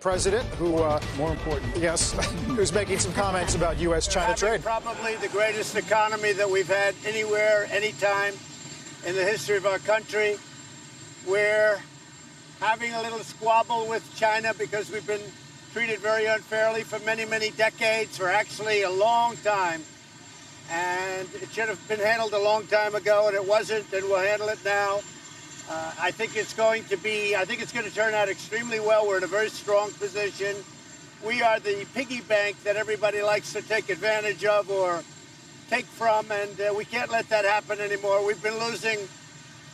president who, more important, yes, who's making some comments about U.S.-China trade. Probably the greatest economy that we've had anywhere, anytime in the history of our country. We're having a little squabble with China because we've been treated very unfairly for many, many decades, for actually a long time. And it should have been handled a long time ago, and it wasn't, and we'll handle it now. I think it's going to turn out extremely well. We're in a very strong position. We are the piggy bank that everybody likes to take advantage of or take from, and we can't let that happen anymore. We've been losing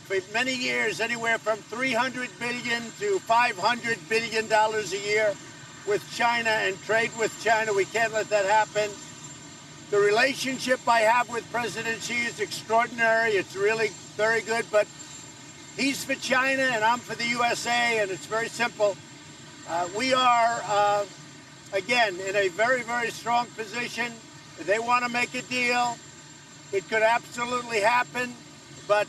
for many years anywhere from $300 billion to $500 billion a year with China and trade with China. We can't let that happen. The relationship I have with President Xi is extraordinary. It's really very good, but he's for China and I'm for the USA, and it's very simple. We are, again, in a very, very strong position. If they want to make a deal, it could absolutely happen. But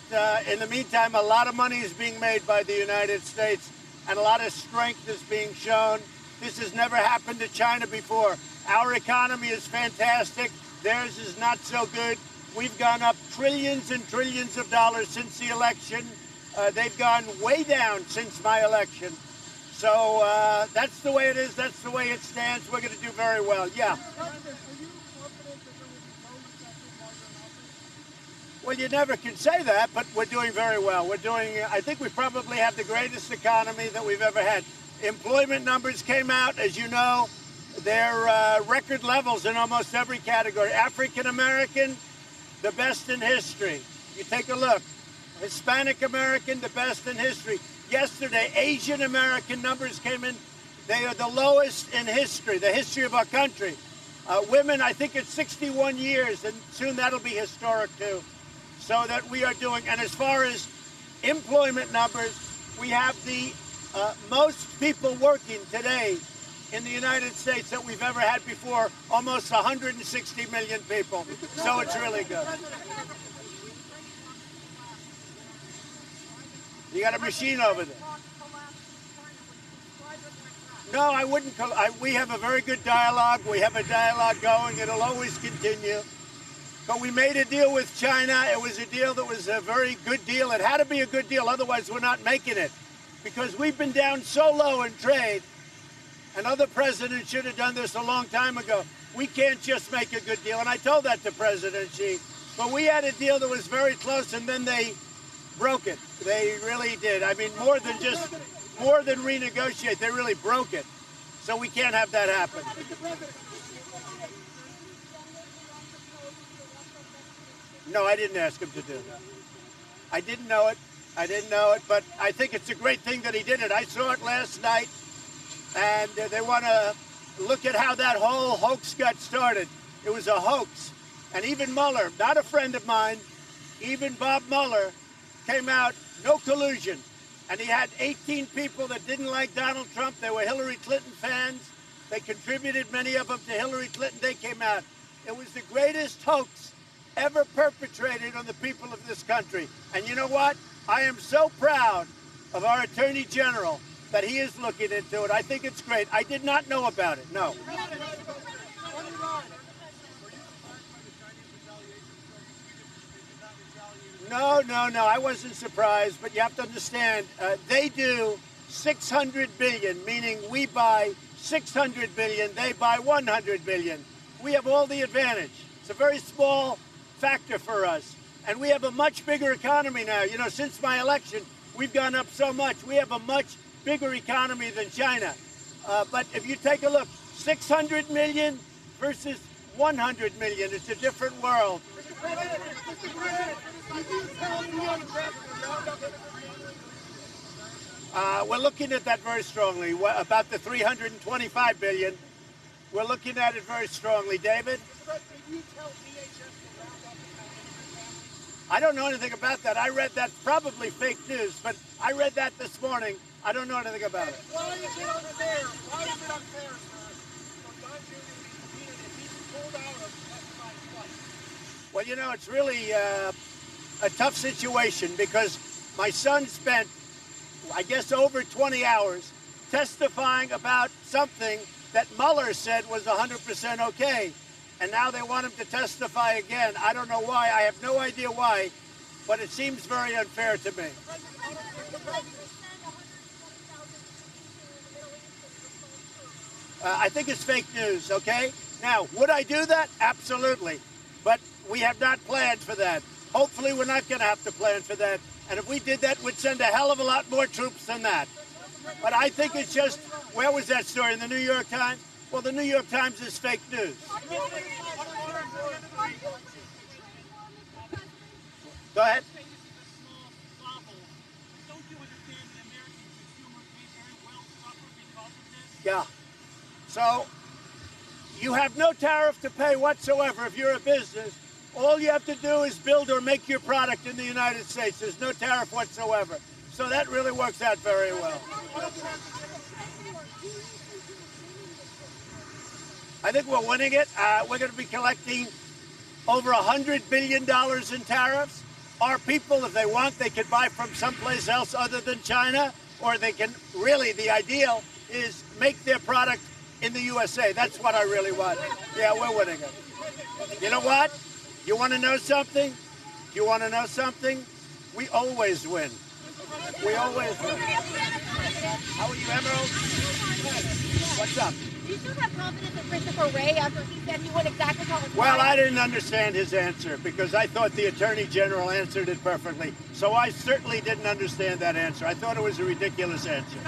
in the meantime, a lot of money is being made by the United States, and a lot of strength is being shown. This has never happened to China before. Our economy is fantastic. Theirs is not so good. We've gone up trillions and trillions of dollars since the election. They've gone way down since my election. So that's the way it is. That's the way it stands. We're going to do very well. Yeah. Well, you never can say that, but we're doing very well. I think we probably have the greatest economy that we've ever had. Employment numbers came out, as you know. They're record levels in almost every category. African American, the best in history. You take a look. Hispanic American, the best in history. Yesterday, Asian American numbers came in. They are the lowest in history, the history of our country. Women, I think it's 61 years, and soon that'll be historic too. So that we are doing, and as far as employment numbers, we have the most people working today in the United States that we've ever had before, almost 160 million people. So it's really good. You got a machine over there. No, I wouldn't. We have a very good dialogue. We have a dialogue going. It'll always continue. But we made a deal with China. It was a deal that was a very good deal. It had to be a good deal. Otherwise, we're not making it. Because we've been down so low in trade. And other presidents should have done this a long time ago. We can't just make a good deal. And I told that to President Xi. But we had a deal that was very close, and then they broke it. They really did. I mean, more than renegotiate. They really broke it. So we can't have that happen. No, I didn't ask him to do that. I didn't know it. But I think it's a great thing that he did it. I saw it last night, and they want to look at how that whole hoax got started. It was a hoax. And even Mueller, not a friend of mine, even Bob Mueller came out, no collusion. And he had 18 people that didn't like Donald Trump. They were Hillary Clinton fans. They contributed, many of them, to Hillary Clinton. They came out. It was the greatest hoax ever perpetrated on the people of this country. And you know what? I am so proud of our Attorney General that he is looking into it. I think it's great. I did not know about it, no. No, I wasn't surprised, but you have to understand, they do 600 billion, meaning we buy 600 billion, they buy 100 billion. We have all the advantage. It's a very small factor for us. And we have a much bigger economy now. You know, since my election, we've gone up so much. We have a much bigger economy than China. But if you take a look, 600 million versus 100 million, it's a different world. We're looking at that very strongly. About the 325 billion, we're looking at it very strongly. David? I don't know anything about that. I read that, probably fake news, but I read that this morning. I don't know anything about it. Why is it unfair? Why is it unfair, sir, for Don Jr. to be competed if he's pulled out of testifying twice? Well, you know, it's really a tough situation because my son spent, I guess, over 20 hours testifying about something that Mueller said was 100% okay. And now they want him to testify again. I don't know why. I have no idea why, but it seems very unfair to me. I think it's fake news, okay? Now, would I do that? Absolutely. But we have not planned for that. Hopefully, we're not going to have to plan for that. And if we did that, we'd send a hell of a lot more troops than that. But I think it's just, where was that story? In the New York Times? Well, the New York Times is fake news. Go ahead. Yeah. So you have no tariff to pay whatsoever if you're a business. All you have to do is build or make your product in the United States. There's no tariff whatsoever. So that really works out very well. I think we're winning it. We're going to be collecting over $100 billion in tariffs. Our people, if they want, they can buy from someplace else other than China, or they can really, the ideal is make their product in the USA. That's what I really want. Yeah, we're winning it. You know what? You want to know something? You want to know something? We always win. We always win. How are you, Emerald? Good. What's up? Do you still have confidence in Christopher Wray after he said he went exactly how it was? Well, I didn't understand his answer because I thought the Attorney General answered it perfectly. So I certainly didn't understand that answer. I thought it was a ridiculous answer.